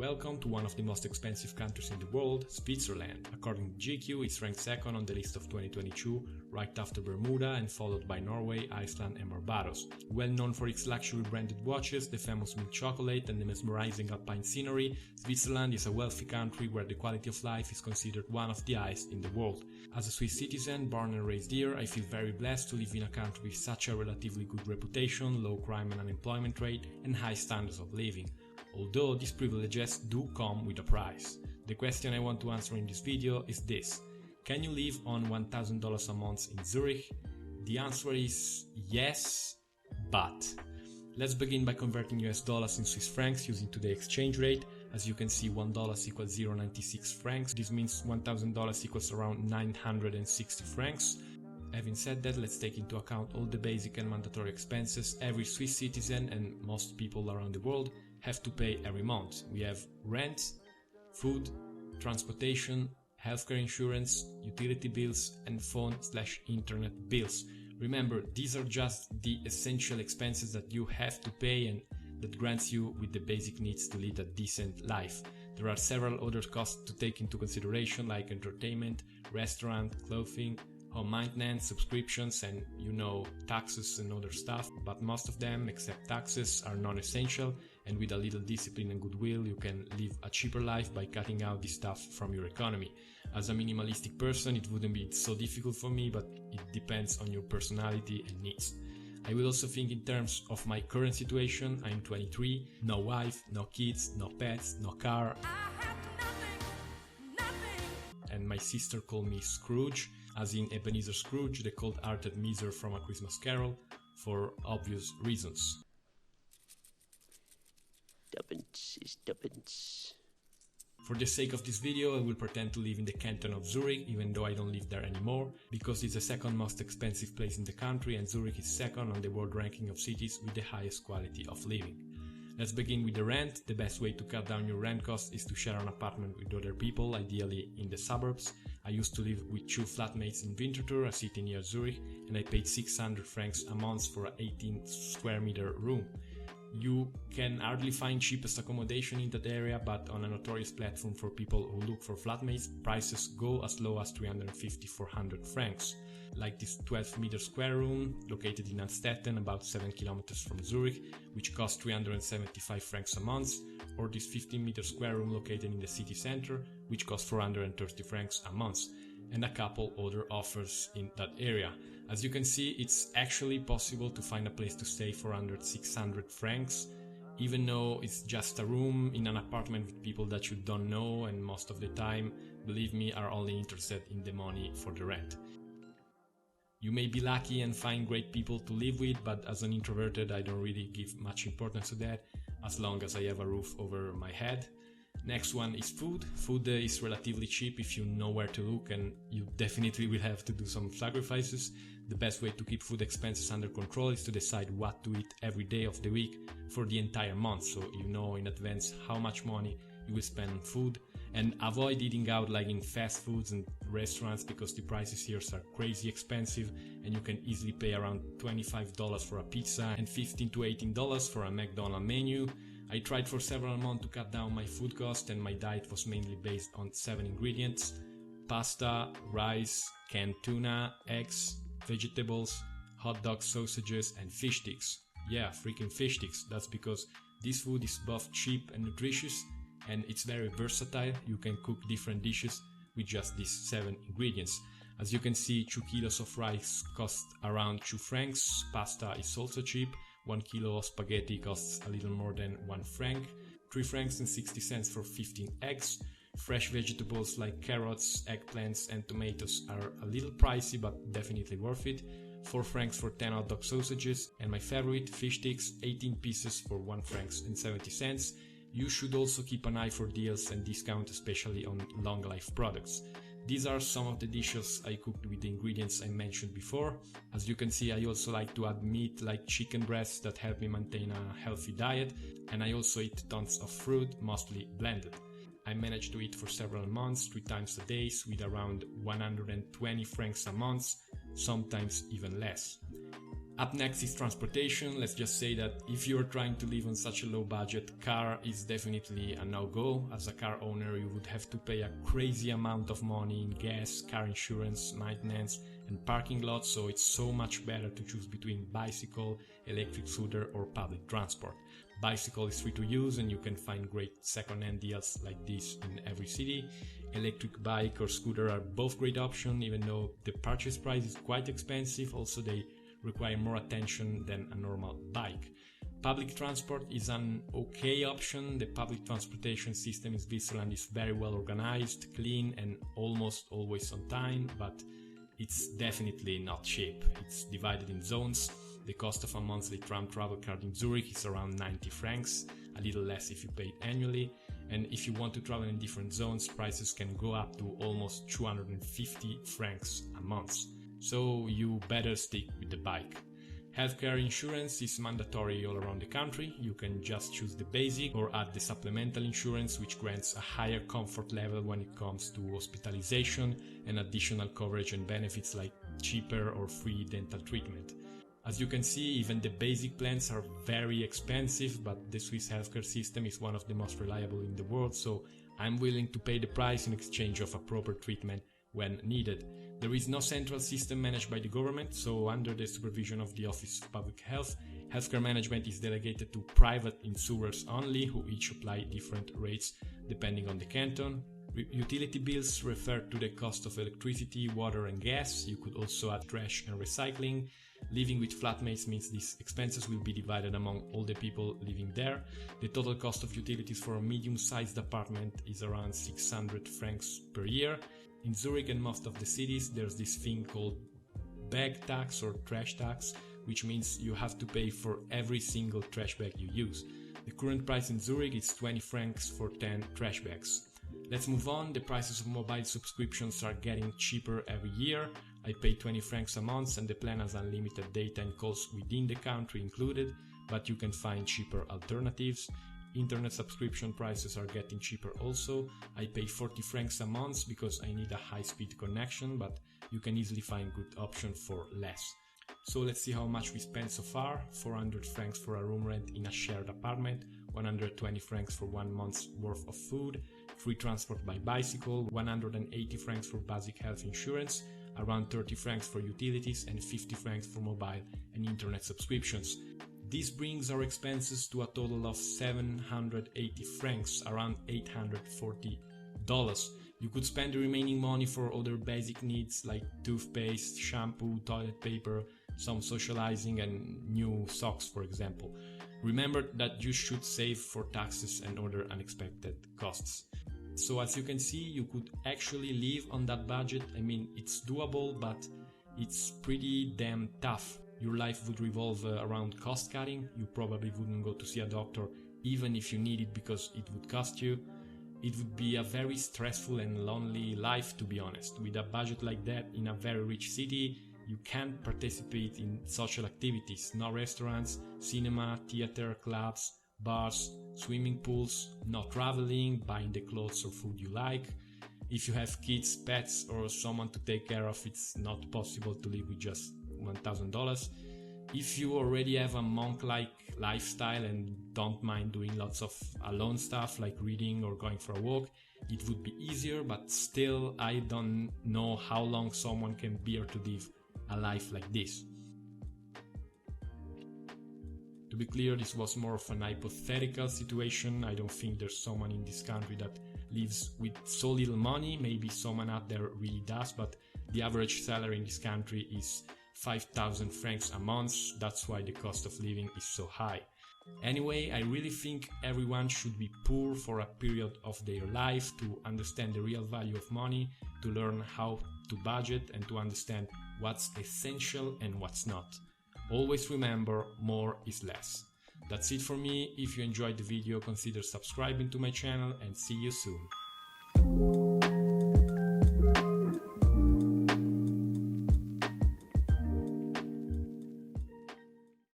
Welcome to one of the most expensive countries in the world, Switzerland. According to GQ, it's ranked second on the list of 2022, right after Bermuda and followed by Norway, Iceland and Barbados. Well known for its luxury branded watches, the famous milk chocolate and the mesmerizing alpine scenery, Switzerland is a wealthy country where the quality of life is considered one of the highest in the world. As a Swiss citizen, born and raised here, I feel very blessed to live in a country with such a relatively good reputation, low crime and unemployment rate, and high standards of living. Although these privileges do come with a price. The question I want to answer in this video is this: can you live on $1,000 a month in Zurich? The answer is yes, but. Let's begin by converting US dollars in Swiss francs using today's exchange rate. As you can see, $1 equals 0.96 francs. This means $1,000 equals around 960 francs. Having said that, let's take into account all the basic and mandatory expenses every Swiss citizen and most people around the world have to pay every month. We have rent, food, transportation, healthcare insurance, utility bills, and phone/internet bills. Remember, these are just the essential expenses that you have to pay and that grants you with the basic needs to lead a decent life. There are several other costs to take into consideration, like entertainment, restaurant, clothing, home maintenance, subscriptions, and taxes and other stuff, but most of them, except taxes, are non-essential, and with a little discipline and goodwill you can live a cheaper life by cutting out this stuff from your economy. As a minimalistic person, it wouldn't be so difficult for me, but it depends on your personality and needs. I will also think in terms of my current situation. I'm 23, no wife, no kids, no pets, no car, and my sister called me Scrooge, as in Ebenezer Scrooge, the cold-hearted miser from A Christmas Carol, for obvious reasons. For the sake of this video, I will pretend to live in the canton of Zurich, even though I don't live there anymore, because it's the second most expensive place in the country and Zurich is second on the world ranking of cities with the highest quality of living. Let's begin with the rent. The best way to cut down your rent costs is to share an apartment with other people, ideally in the suburbs. I used to live with two flatmates in Winterthur, a city near Zurich, and I paid 600 francs a month for an 18 square meter room. You can hardly find cheapest accommodation in that area, but on a notorious platform for people who look for flatmates, prices go as low as 350-400 francs. Like this 12-meter square room located in Amstetten, about 7 kilometers from Zurich, which costs 375 francs a month, or this 15-meter square room located in the city center, which costs 430 francs a month, and a couple other offers in that area. As you can see, it's actually possible to find a place to stay for under 600 francs, even though it's just a room in an apartment with people that you don't know and most of the time, believe me, are only interested in the money for the rent. You may be lucky and find great people to live with, but as an introverted I don't really give much importance to that, as long as I have a roof over my head. Next one is food. Food is relatively cheap if you know where to look, and you definitely will have to do some sacrifices. The best way to keep food expenses under control is to decide what to eat every day of the week for the entire month, so you know in advance how much money you will spend on food, and avoid eating out like in fast foods and restaurants, because the prices here are crazy expensive and you can easily pay around $25 for a pizza and $15 to $18 for a McDonald's menu. I tried for several months to cut down my food cost, and my diet was mainly based on 7 ingredients: pasta, rice, canned tuna, eggs, vegetables, hot dog sausages and fish sticks. Yeah, freaking fish sticks. That's because this food is both cheap and nutritious, and it's very versatile. You can cook different dishes with just these 7 ingredients. As you can see, 2 kilos of rice cost around 2 francs, pasta is also cheap, 1 kilo of spaghetti costs a little more than 1 franc, 3 francs and 60 cents for 15 eggs. Fresh vegetables like carrots, eggplants and tomatoes are a little pricey but definitely worth it, 4 francs for 10 hot dog sausages, and my favorite, fish sticks, 18 pieces for 1 francs and 70 cents. You should also keep an eye for deals and discounts, especially on long life products. These are some of the dishes I cooked with the ingredients I mentioned before. As you can see, I also like to add meat like chicken breasts that help me maintain a healthy diet, and I also eat tons of fruit, mostly blended. I managed to eat for several months, 3 times a day, with around 120 francs a month, sometimes even less. Up next is transportation. Let's just say that if you're trying to live on such a low budget, car is definitely a no-go. As a car owner, you would have to pay a crazy amount of money in gas, car insurance, maintenance and parking lots, so it's so much better to choose between bicycle, electric scooter or public transport. Bicycle is free to use and you can find great second-hand deals like this in every city. Electric bike or scooter are both great options, even though the purchase price is quite expensive. Also, they require more attention than a normal bike. Public transport is an okay option. The public transportation system in Switzerland is very well organized, clean and almost always on time, but it's definitely not cheap. It's divided in zones. The cost of a monthly tram travel card in Zurich is around 90 francs, a little less if you pay it annually. And if you want to travel in different zones, prices can go up to almost 250 francs a month. So you better stick with the bike. Healthcare insurance is mandatory all around the country. You can just choose the basic or add the supplemental insurance, which grants a higher comfort level when it comes to hospitalization and additional coverage and benefits like cheaper or free dental treatment. As you can see, even the basic plans are very expensive, but the Swiss healthcare system is one of the most reliable in the world, so I'm willing to pay the price in exchange of a proper treatment when needed. There is no central system managed by the government, so under the supervision of the Office of Public Health, healthcare management is delegated to private insurers only, who each apply different rates depending on the canton. Utility bills refer to the cost of electricity, water and gas. You could also add trash and recycling. Living with flatmates means these expenses will be divided among all the people living there. The total cost of utilities for a medium-sized apartment is around 600 francs per year. In Zurich and most of the cities, there's this thing called bag tax or trash tax, which means you have to pay for every single trash bag you use. The current price in Zurich is 20 francs for 10 trash bags. Let's move on. The prices of mobile subscriptions are getting cheaper every year. I pay 20 francs a month and the plan has unlimited data and calls within the country included, but you can find cheaper alternatives. Internet subscription prices are getting cheaper also. I pay 40 francs a month because I need a high-speed connection, but you can easily find good options for less. So let's see how much we spent so far. 400 francs for a room rent in a shared apartment, 120 francs for 1 month's worth of food, free transport by bicycle, 180 francs for basic health insurance, around 30 francs for utilities and 50 francs for mobile and internet subscriptions. This brings our expenses to a total of 780 francs, around $840. You could spend the remaining money for other basic needs like toothpaste, shampoo, toilet paper, some socializing and new socks, for example. Remember that you should save for taxes and other unexpected costs. So as you can see, you could actually live on that budget. I mean, it's doable, but it's pretty damn tough. Your life would revolve around cost cutting. You probably wouldn't go to see a doctor even if you need it because it would cost you. It would be a very stressful and lonely life, to be honest. With a budget like that in a very rich city, you can't participate in social activities. No restaurants, cinema, theater, clubs, bars, swimming pools, no traveling, buying the clothes or food you like. If you have kids, pets or someone to take care of, it's not possible to live with just $1,000. If you already have a monk-like lifestyle and don't mind doing lots of alone stuff like reading or going for a walk, it would be easier, but still I don't know how long someone can bear to live a life like this. To be clear, this was more of an hypothetical situation. I don't think there's someone in this country that lives with so little money. Maybe someone out there really does, but the average salary in this country is 5,000 francs a month. That's why the cost of living is so high. Anyway, I really think everyone should be poor for a period of their life to understand the real value of money, to learn how to budget and to understand what's essential and what's not. Always remember, more is less. That's it for me. If you enjoyed the video, consider subscribing to my channel and see you soon.